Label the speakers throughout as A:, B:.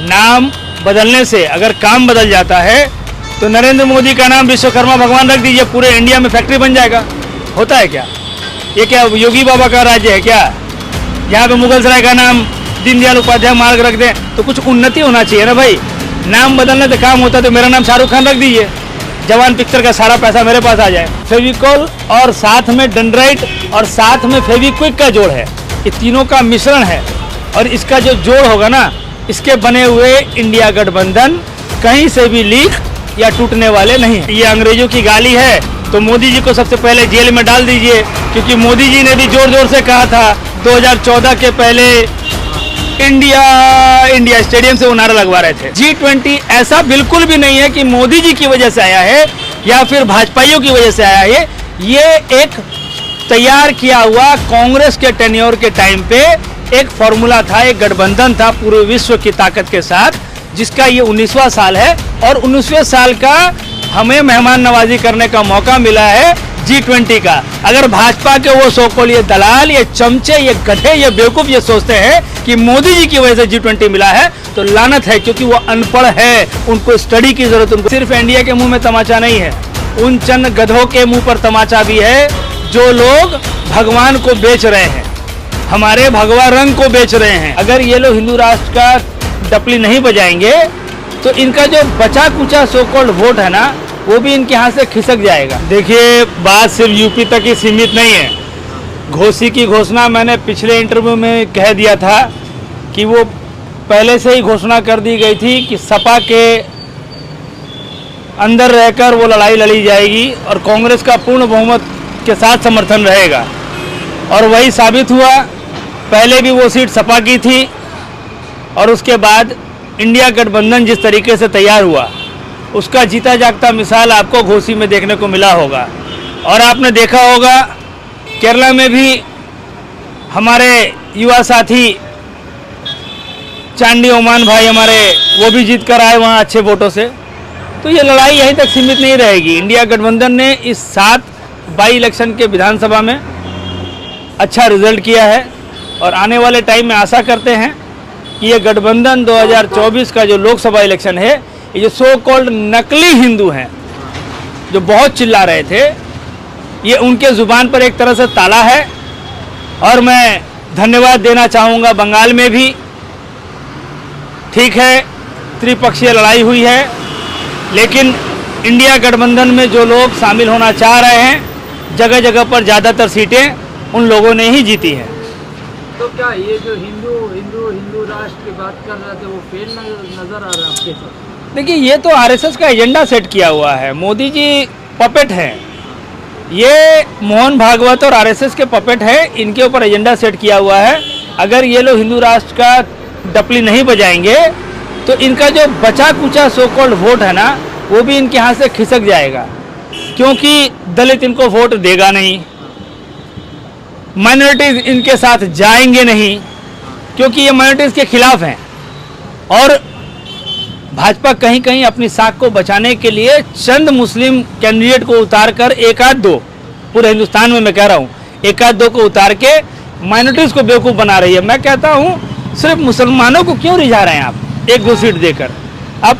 A: नाम बदलने से अगर काम बदल जाता है तो नरेंद्र मोदी का नाम विश्वकर्मा भगवान रख दीजिए, पूरे इंडिया में फैक्ट्री बन जाएगा। होता है क्या? ये क्या योगी बाबा का राज्य है क्या? यहाँ पे मुगल सराय का नाम दीनदयाल उपाध्याय मार्ग रख दें तो कुछ उन्नति होना चाहिए ना भाई। नाम बदलने से काम होता तो मेरा नाम शाहरुख खान रख दीजिए, जवान पिक्चर का सारा पैसा मेरे पास आ जाए। फेविकॉल और साथ में डेंड्राइट और साथ में फेविक्विक का जोड़ है, ये तीनों का मिश्रण है और इसका जो जोड़ होगा ना, इसके बने हुए इंडिया गठबंधन कहीं से भी लीक या टूटने वाले नहीं है। ये अंग्रेजों की गाली है तो मोदी जी को सबसे पहले जेल में डाल दीजिए, क्योंकि मोदी जी ने भी जोर जोर से कहा था 2014 के पहले इंडिया स्टेडियम से वो नारा लगवा रहे थे। G20 ऐसा बिल्कुल भी नहीं है कि मोदी जी की वजह से आया है या फिर भाजपाइयों की वजह से आया है। ये एक तैयार किया हुआ कांग्रेस के टेन्योर के टाइम पे एक फॉर्मूला था, एक गठबंधन था पूरे विश्व की ताकत के साथ, जिसका ये 19वां साल है और 19वें साल का हमें मेहमान नवाजी करने का मौका मिला है G20 का। अगर भाजपा के वो सोकोल ये दलाल, ये चमचे, ये गधे, ये बेवकूफ ये सोचते हैं कि मोदी जी की वजह से G20 मिला है तो लानत है, क्योंकि वो अनपढ़ है, उनको स्टडी की जरूरत। उनको सिर्फ इंडिया के मुंह में तमाचा नहीं है, उन चंद गधों के मुंह पर तमाचा भी है जो लोग भगवान को बेच रहे हैं, हमारे भगवा रंग को बेच रहे हैं। अगर ये लोग हिंदू राष्ट्र का डपली नहीं बजाएंगे तो इनका जो बचा कुचा सोकॉल्ड वोट है ना, वो भी इनके हाथ से खिसक जाएगा। देखिए, बात सिर्फ यूपी तक ही सीमित नहीं है। घोसी की घोषणा मैंने पिछले इंटरव्यू में कह दिया था कि वो पहले से ही घोषणा कर दी गई थी कि सपा के अंदर रहकर वो लड़ाई लड़ी जाएगी और कांग्रेस का पूर्ण बहुमत के साथ समर्थन रहेगा, और वही साबित हुआ। पहले भी वो सीट सपा की थी और उसके बाद इंडिया गठबंधन जिस तरीके से तैयार हुआ उसका जीता जागता मिसाल आपको घोसी में देखने को मिला होगा। और आपने देखा होगा केरला में भी हमारे युवा साथी चांडी ओमान भाई हमारे, वो भी जीत कर आए वहाँ अच्छे वोटों से। तो ये लड़ाई यहीं तक सीमित नहीं रहेगी। इंडिया गठबंधन ने इस 7 बाई इलेक्शन के विधानसभा में अच्छा रिजल्ट किया है और आने वाले टाइम में आशा करते हैं कि ये गठबंधन 2024 का जो लोकसभा इलेक्शन है, ये जो सो कॉल्ड नकली हिंदू हैं जो बहुत चिल्ला रहे थे, ये उनके ज़ुबान पर एक तरह से ताला है। और मैं धन्यवाद देना चाहूँगा बंगाल में भी, ठीक है त्रिपक्षीय लड़ाई हुई है, लेकिन इंडिया गठबंधन में जो लोग शामिल होना चाह रहे हैं, जगह जगह पर ज़्यादातर सीटें उन लोगों ने ही जीती हैं।
B: तो क्या ये जो हिंदू राष्ट्र की बात कर रहे थे वो फेल नजर आ रहा है आपके साथ?
A: देखिए, ये तो आरएसएस का एजेंडा सेट किया हुआ है। मोदी जी पपेट हैं, ये मोहन भागवत और आरएसएस के पपेट हैं, इनके ऊपर एजेंडा सेट किया हुआ है। अगर ये लोग हिंदू राष्ट्र का डपली नहीं बजाएंगे तो इनका जो बचा कुचा सो कॉल्ड वोट है ना, वो भी इनके हाथ से खिसक जाएगा, क्योंकि दलित इनको वोट देगा नहीं, माइनॉरिटीज इनके साथ जाएंगे नहीं, क्योंकि ये माइनॉरिटीज के खिलाफ हैं। और भाजपा कहीं कहीं अपनी साख को बचाने के लिए चंद मुस्लिम कैंडिडेट को उतार कर, एक आध दो, पूरे हिंदुस्तान में मैं कह रहा हूँ, एक आध दो को उतार के माइनॉरिटीज को बेवकूफ़ बना रही है। मैं कहता हूँ सिर्फ मुसलमानों को क्यों रिझा रहे हैं आप 1-2 सीट देकर? आप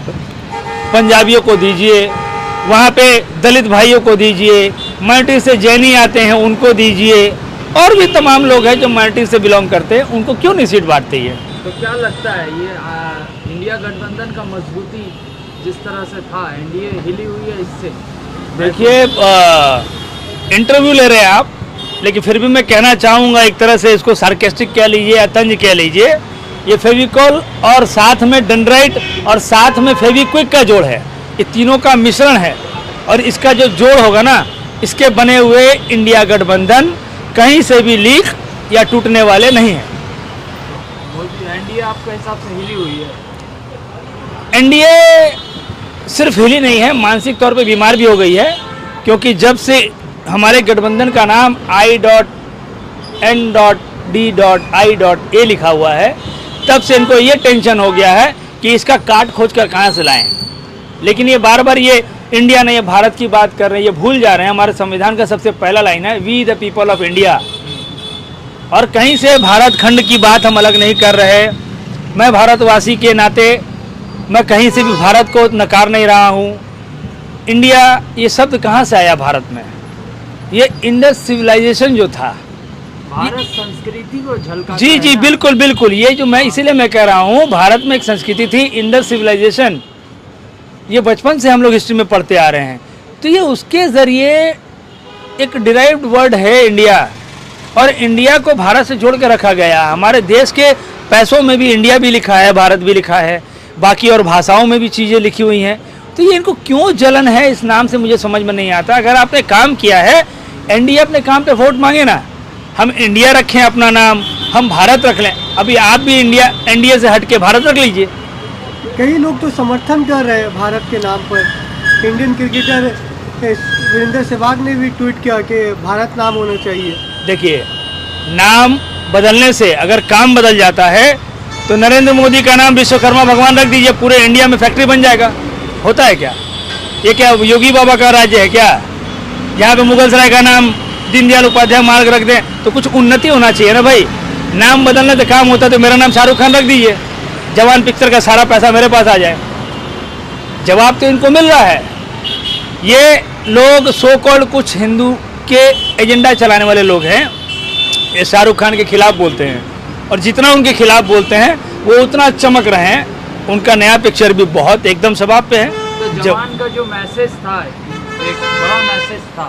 A: पंजाबियों को दीजिए, वहाँ पे दलित भाइयों को दीजिए, माइनॉरिटी से जैनी आते हैं उनको दीजिए, और भी तमाम लोग हैं जो माइनॉरिटी से बिलोंग करते हैं, उनको क्यों नहीं सीट बांटती है?
B: तो क्या लगता है ये इंडिया गठबंधन का मजबूती जिस तरह से था, एनडीए हिली हुई है इससे?
A: देखिए, इंटरव्यू ले रहे हैं आप, लेकिन फिर भी मैं कहना चाहूँगा, एक तरह से इसको सार्केस्टिक कह लीजिए या तंज कह लीजिए, ये फेविकॉल और साथ में डेंड्राइट और साथ में फेविक्विक का जोड़ है, ये तीनों का मिश्रण है और इसका जो जोड़ होगा ना, इसके बने हुए इंडिया गठबंधन कहीं से भी लीक या टूटने वाले नहीं हैं।
B: एनडीए आपके हिसाब से हिली हुई है?
A: एनडीए सिर्फ हिली नहीं है, मानसिक तौर पे बीमार भी हो गई है, क्योंकि जब से हमारे गठबंधन का नाम I.N.D.I.A लिखा हुआ है, तब से इनको ये टेंशन हो गया है कि इसका काट खोज कर कहाँ से लाएं। लेकिन ये बार बार ये इंडिया नहीं, ये भारत की बात कर रहे हैं, ये भूल जा रहे हैं हमारे संविधान का सबसे पहला लाइन है, we the people of India. और कहीं से भारत खंड की बात हम अलग नहीं कर रहे। मैं भारतवासी के नाते मैं कहीं से भी भारत को नकार नहीं रहा हूँ। इंडिया ये शब्द कहाँ से आया भारत में? ये इंडस सिविलाइजेशन जो था,
B: भारत संस्कृति को झलका।
A: जी जी बिल्कुल बिल्कुल, ये जो मैं इसीलिए मैं कह रहा हूँ, भारत में एक संस्कृति थी इंडस सिविलाइजेशन, ये बचपन से हम लोग हिस्ट्री में पढ़ते आ रहे हैं। तो ये उसके ज़रिए एक डिराइव्ड वर्ड है इंडिया, और इंडिया को भारत से जोड़ के रखा गया। हमारे देश के पैसों में भी इंडिया भी लिखा है, भारत भी लिखा है, बाकी और भाषाओं में भी चीज़ें लिखी हुई हैं। तो ये इनको क्यों जलन है इस नाम से, मुझे समझ में नहीं आता। अगर आपने काम किया है, एनडीए अपने काम पे वोट मांगे ना, हम इंडिया रखें अपना नाम, हम भारत रख लें। अभी आप भी इंडिया एनडीए से हट के भारत रख लीजिए।
C: कई लोग तो समर्थन कर रहे हैं भारत के नाम पर। इंडियन क्रिकेटर वीरेंद्र सहवाग ने भी ट्वीट किया कि भारत नाम होना चाहिए।
A: देखिए, नाम बदलने से अगर काम बदल जाता है तो नरेंद्र मोदी का नाम विश्वकर्मा भगवान रख दीजिए, पूरे इंडिया में फैक्ट्री बन जाएगा। होता है क्या? ये क्या योगी बाबा का राज्य है क्या? यहाँ पे मुगल सराय का नाम दीनदयाल उपाध्याय मार्ग रख दें तो कुछ उन्नति होना चाहिए ना भाई। नाम बदलने से काम होता तो मेरा नाम शाहरुख खान रख दीजिए, जवान पिक्चर का सारा पैसा मेरे पास आ जाए। जवाब तो इनको मिल रहा है। ये लोग सो कॉल्ड कुछ हिंदू के एजेंडा चलाने वाले लोग हैं, ये शाहरुख खान के खिलाफ बोलते हैं, और जितना उनके खिलाफ बोलते हैं वो उतना चमक रहे हैं। उनका नया पिक्चर भी बहुत एकदम सवाब पे है।
B: तो जवान का जो मैसेज था, एक बड़ा मैसेज था,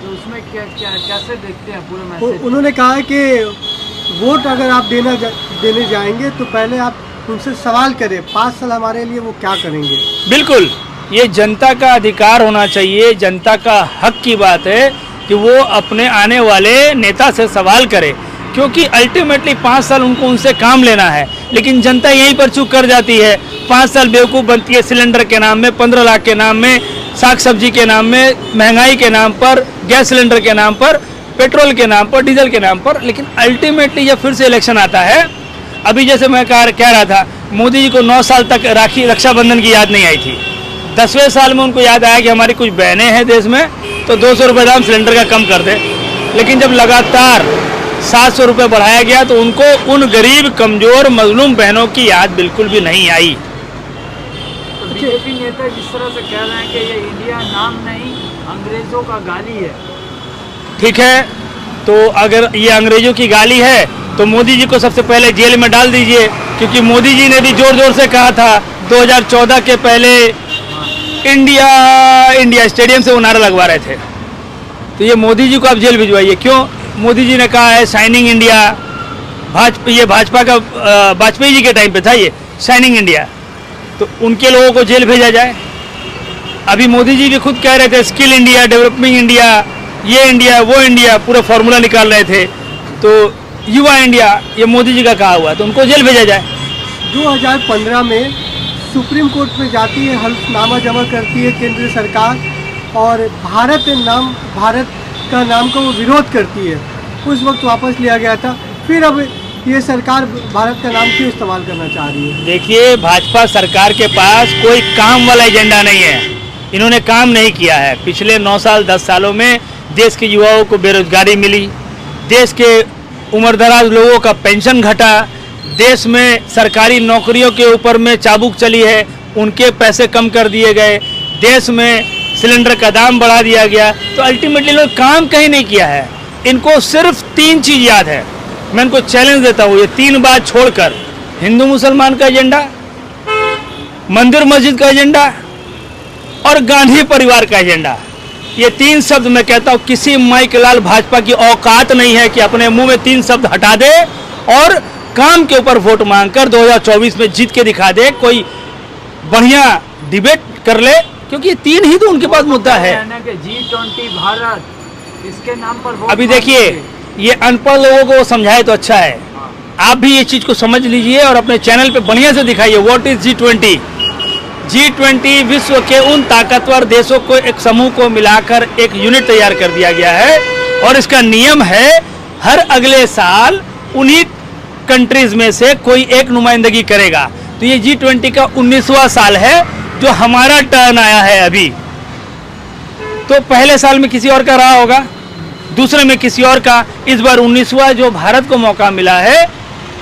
B: तो उसमें कैसे देखते हैं पूरे मैसेज?
C: उन्होंने कहा है कि वोट अगर आप देने जाएंगे तो पहले आप उनसे सवाल करें, 5 साल हमारे लिए वो क्या करेंगे।
A: बिल्कुल, ये जनता का अधिकार होना चाहिए, जनता का हक की बात है कि वो अपने आने वाले नेता से सवाल करे, क्योंकि अल्टीमेटली 5 साल उनसे काम लेना है। लेकिन जनता यहीं पर चूक कर जाती है, 5 साल बेवकूफ़ बनती है सिलेंडर के नाम में, 15 लाख के नाम में, साग सब्जी के नाम में, महंगाई के नाम पर, गैस सिलेंडर के नाम पर, पेट्रोल के नाम पर, डीजल के नाम पर। लेकिन अल्टीमेटली जब फिर से इलेक्शन आता है, अभी जैसे मैं कह रहा था, मोदी जी को 9 साल तक रक्षाबंधन की याद नहीं आई थी। 10वें साल में उनको याद आया कि हमारी कुछ बहनें हैं देश में, तो 200 रुपये दाम सिलेंडर का कम कर दे। लेकिन जब लगातार 700 रुपये बढ़ाया गया तो उनको उन गरीब, कमज़ोर, मजलूम बहनों की याद बिल्कुल भी नहीं आई।
B: तो बीजेपी नेता जिस तरह से कह रहे हैं कि ये इंडिया नाम नहीं, अंग्रेज़ों का गाली है।
A: ठीक है, तो अगर ये अंग्रेज़ों की गाली है तो मोदी जी को सबसे पहले जेल में डाल दीजिए, क्योंकि मोदी जी ने भी ज़ोर ज़ोर से कहा था 2014 के पहले इंडिया स्टेडियम से वो नारा लगवा रहे थे। तो ये मोदी जी को आप जेल भिजवाइए। क्यों? मोदी जी ने कहा है शाइनिंग इंडिया, ये भाजपा का वाजपेयी जी के टाइम पे था ये शाइनिंग इंडिया, तो उनके लोगों को जेल भेजा जाए। अभी मोदी जी भी खुद कह रहे थे स्किल इंडिया, डेवलपिंग इंडिया, ये इंडिया वो इंडिया, पूरा फॉर्मूला निकाल रहे थे। तो युवा इंडिया, ये मोदी जी का कहा हुआ, तो उनको जेल भेजा जाए।
C: 2015 में सुप्रीम कोर्ट में जाती है, हल्फनामा जमा करती है केंद्र सरकार, और भारत का नाम का वो विरोध करती है। उस वक्त वापस लिया गया था, फिर अब ये सरकार भारत का नाम क्यों इस्तेमाल करना चाह रही है?
A: देखिए, भाजपा सरकार के पास कोई काम वाला एजेंडा नहीं है। इन्होंने काम नहीं किया है। पिछले 9 साल 10 सालों में देश के युवाओं को बेरोजगारी मिली, देश के उम्रदराज लोगों का पेंशन घटा, देश में सरकारी नौकरियों के ऊपर में चाबुक चली है, उनके पैसे कम कर दिए गए, देश में सिलेंडर का दाम बढ़ा दिया गया। तो अल्टीमेटली लोग काम कहीं नहीं किया है। इनको सिर्फ 3 चीज़ याद है। मैं इनको चैलेंज देता हूँ, ये 3 बात छोड़कर हिंदू मुसलमान का एजेंडा, मंदिर मस्जिद का एजेंडा और गांधी परिवार का एजेंडा, ये 3 शब्द मैं कहता हूँ किसी माई के लाल भाजपा की औकात नहीं है कि अपने मुंह में 3 शब्द हटा दे और काम के ऊपर वोट मांगकर 2024 में जीत के दिखा दे, कोई बढ़िया डिबेट कर ले, क्योंकि ये 3 ही तो उनके पास मुद्दा है।
B: G20 भारत, इसके नाम पर वोट
A: अभी देखिए, ये अनपढ़ लोगों को समझाए तो अच्छा है, आप भी ये चीज़ को समझ लीजिए और अपने चैनल पे बढ़िया से दिखाइए व्हाट इज G20। G20 विश्व के उन ताकतवर देशों को, एक समूह को मिलाकर एक यूनिट तैयार कर दिया गया है, और इसका नियम है हर अगले साल उन्हीं कंट्रीज में से कोई एक नुमाइंदगी करेगा। तो ये G20 का 19वां साल है जो हमारा टर्न आया है अभी। तो पहले साल में किसी और का रहा होगा, दूसरे में किसी और का, इस बार 19वां जो भारत को मौका मिला है,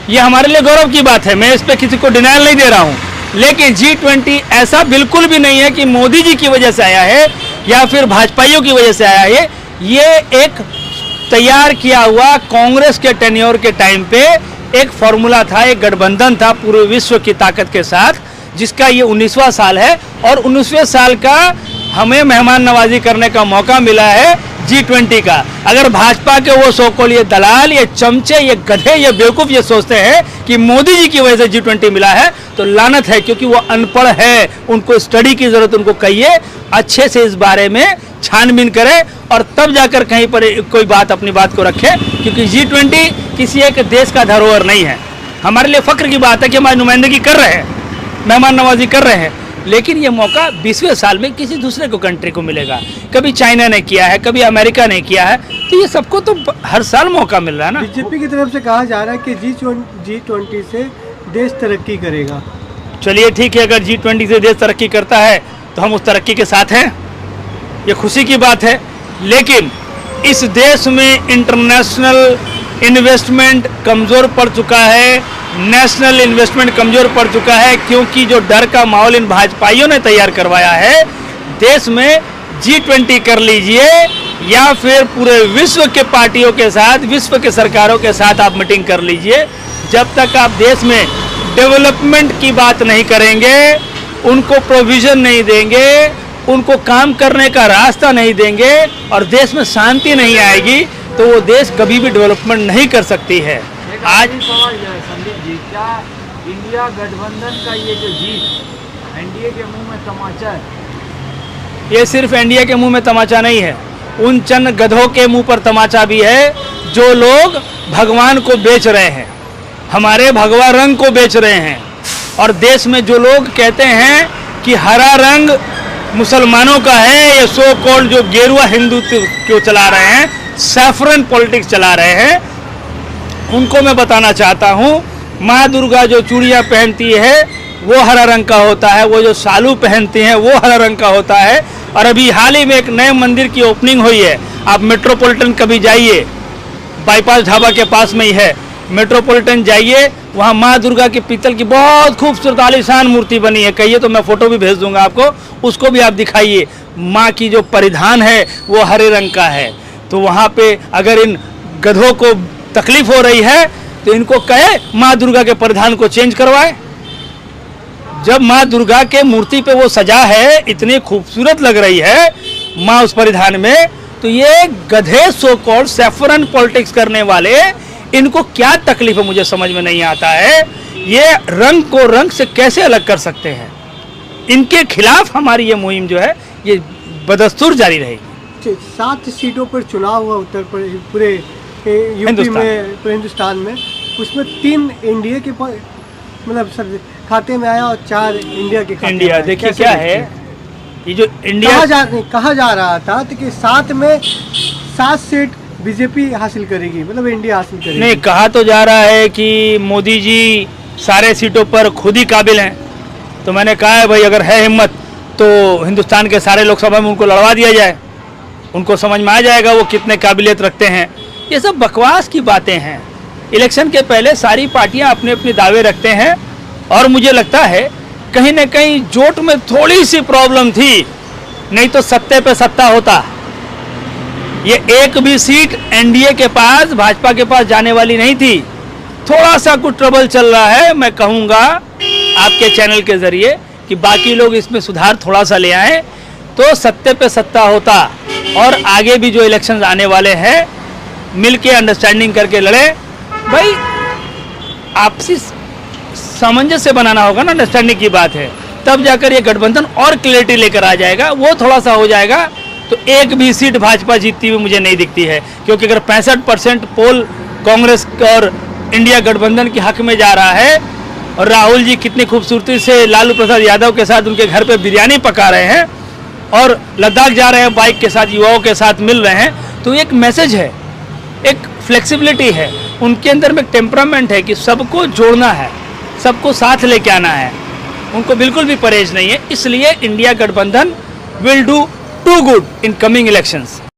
A: ये हमारे लिए गौरव की बात है। मैं इस पर किसी को डिनायल नहीं दे रहा हूँ, लेकिन G20 ऐसा बिल्कुल भी नहीं है कि मोदी जी की वजह से आया है या फिर भाजपाइयों की वजह से आया है। ये एक तैयार किया हुआ कांग्रेस के टेन्योर के टाइम पे एक फॉर्मूला था, एक गठबंधन था पूरे विश्व की ताकत के साथ, जिसका ये 19वां साल है और 19वें साल का हमें मेहमान नवाजी करने का मौका मिला है G20 का। अगर भाजपा के वो सोकोल ये दलाल, ये चमचे, ये गधे, ये बेवकूफ़ ये सोचते हैं कि मोदी जी की वजह से G20 मिला है, तो लानत है, क्योंकि वो अनपढ़ है। उनको स्टडी की ज़रूरत, उनको कहिए अच्छे से इस बारे में छानबीन करें और तब जाकर कहीं पर कोई बात अपनी बात को रखे, क्योंकि G20 किसी एक देश का धरोहर नहीं है। हमारे लिए फ़ख्र की बात है कि हमारी नुमाइंदगी कर रहे हैं, मेहमान नवाजी कर रहे हैं, लेकिन ये मौका 20वें साल में किसी दूसरे को कंट्री को मिलेगा। कभी चाइना ने किया है, कभी अमेरिका ने किया है, तो ये सबको तो हर साल मौका मिल रहा है ना।
C: बीजेपी की तरफ से कहा जा रहा है कि G20 से देश तरक्की करेगा।
A: चलिए ठीक है, अगर G20 से देश तरक्की करता है तो हम उस तरक्की के साथ हैं, ये खुशी की बात है। लेकिन इस देश में इंटरनेशनल इन्वेस्टमेंट कमज़ोर पड़ चुका है, नेशनल इन्वेस्टमेंट कमज़ोर पड़ चुका है, क्योंकि जो डर का माहौल इन भाजपाइयों ने तैयार करवाया है देश में। G20 कर लीजिए या फिर पूरे विश्व के पार्टियों के साथ, विश्व के सरकारों के साथ आप मीटिंग कर लीजिए, जब तक आप देश में डेवलपमेंट की बात नहीं करेंगे, उनको प्रोविज़न नहीं देंगे, उनको काम करने का रास्ता नहीं देंगे और देश में शांति नहीं आएगी, तो वो देश कभी भी डेवलपमेंट नहीं कर सकती है।
B: आज सवाल जो है संदीप जी, क्या इंडिया गठबंधन का ये जो जीत एनडीए के मुंह में तमाचा है?
A: ये सिर्फ एनडीए के मुंह में तमाचा नहीं है, उन चंद गधों के मुंह पर तमाचा भी है जो लोग भगवान को बेच रहे हैं, हमारे भगवा रंग को बेच रहे हैं। और देश में जो लोग कहते हैं कि हरा रंग मुसलमानों का है, ये सो कॉल्ड जो गेरुआ हिंदुत्व क्यों चला रहे हैं, सैफरन पॉलिटिक्स चला रहे हैं, उनको मैं बताना चाहता हूँ, माँ दुर्गा जो चूड़ियाँ पहनती है वो हरा रंग का होता है, वो जो सालू पहनती हैं वो हरा रंग का होता है। और अभी हाल ही में एक नए मंदिर की ओपनिंग हुई है, आप मेट्रोपॉलिटन कभी जाइए, बाईपास ढाबा के पास में ही है, मेट्रोपॉलिटन जाइए, वहाँ माँ दुर्गा की पीतल की बहुत खूबसूरत आलीशान मूर्ति बनी है, कहिए तो मैं फ़ोटो भी भेज दूंगा आपको, उसको भी आप दिखाइए। माँ की जो परिधान है वो हरे रंग का है। तो वहाँ पे अगर इन गधों को तकलीफ हो रही है तो इनको कहे माँ दुर्गा के परिधान को चेंज करवाए। जब माँ दुर्गा के मूर्ति पे वो सजा है, इतनी खूबसूरत लग रही है माँ उस परिधान में, तो ये गधे सो कॉल्ड सैफरन पॉलिटिक्स करने वाले, इनको क्या तकलीफ है मुझे समझ में नहीं आता है। ये रंग को रंग से कैसे अलग कर सकते हैं? इनके खिलाफ हमारी ये मुहिम जो है ये बदस्तूर जारी रहेगी।
C: 7 सीटों पर चुनाव हुआ उत्तर प्रदेश, पूरे यूपी में, पूरे हिंदुस्तान में, उसमें 3 एनडीए के मतलब सर खाते में आया और 4 इंडिया के खाते में आया।
A: देखिए क्या है, ये जो इंडिया
C: कहा जा रहा था तो कि 7 में 7 सीट बीजेपी हासिल करेगी, मतलब इंडिया हासिल करेगी।
A: नहीं, कहा तो जा रहा है कि मोदी जी सारे सीटों पर खुद ही काबिल हैं, तो मैंने कहा है भाई अगर है हिम्मत तो हिंदुस्तान के सारे लोकसभा में उनको लड़वा दिया जाए, उनको समझ में आ जाएगा वो कितने काबिलियत रखते हैं। ये सब बकवास की बातें हैं। इलेक्शन के पहले सारी पार्टियां अपने अपने दावे रखते हैं और मुझे लगता है कहीं ना कहीं जोट में थोड़ी सी प्रॉब्लम थी, नहीं तो सत्ते पे सत्ता होता। ये एक भी सीट एनडीए के पास, भाजपा के पास जाने वाली नहीं थी। थोड़ा सा कुछ ट्रबल चल रहा है, मैं कहूँगा आपके चैनल के ज़रिए कि बाकी लोग इसमें सुधार थोड़ा सा ले आएँ तो सत्ते पे सत्ता होता। और आगे भी जो इलेक्शंस आने वाले हैं मिल के अंडरस्टैंडिंग करके लड़े। भाई आपसी सामंजस्य बनाना होगा ना, अंडरस्टैंडिंग की बात है, तब जाकर ये गठबंधन और क्लैरिटी लेकर आ जाएगा। वो थोड़ा सा हो जाएगा तो एक भी सीट भाजपा जीतती हुई मुझे नहीं दिखती है, क्योंकि अगर 65% पोल कांग्रेस और इंडिया गठबंधन के हक में जा रहा है और राहुल जी कितनी खूबसूरती से लालू प्रसाद यादव के साथ उनके घर पे बिरयानी पका रहे हैं और लद्दाख जा रहे हैं बाइक के साथ, युवाओं के साथ मिल रहे हैं, तो एक मैसेज है, एक फ्लेक्सिबिलिटी है, उनके अंदर में एक टेम्परामेंट है कि सबको जोड़ना है, सबको साथ लेके आना है, उनको बिल्कुल भी परहेज नहीं है। इसलिए इंडिया गठबंधन will do too good in coming elections.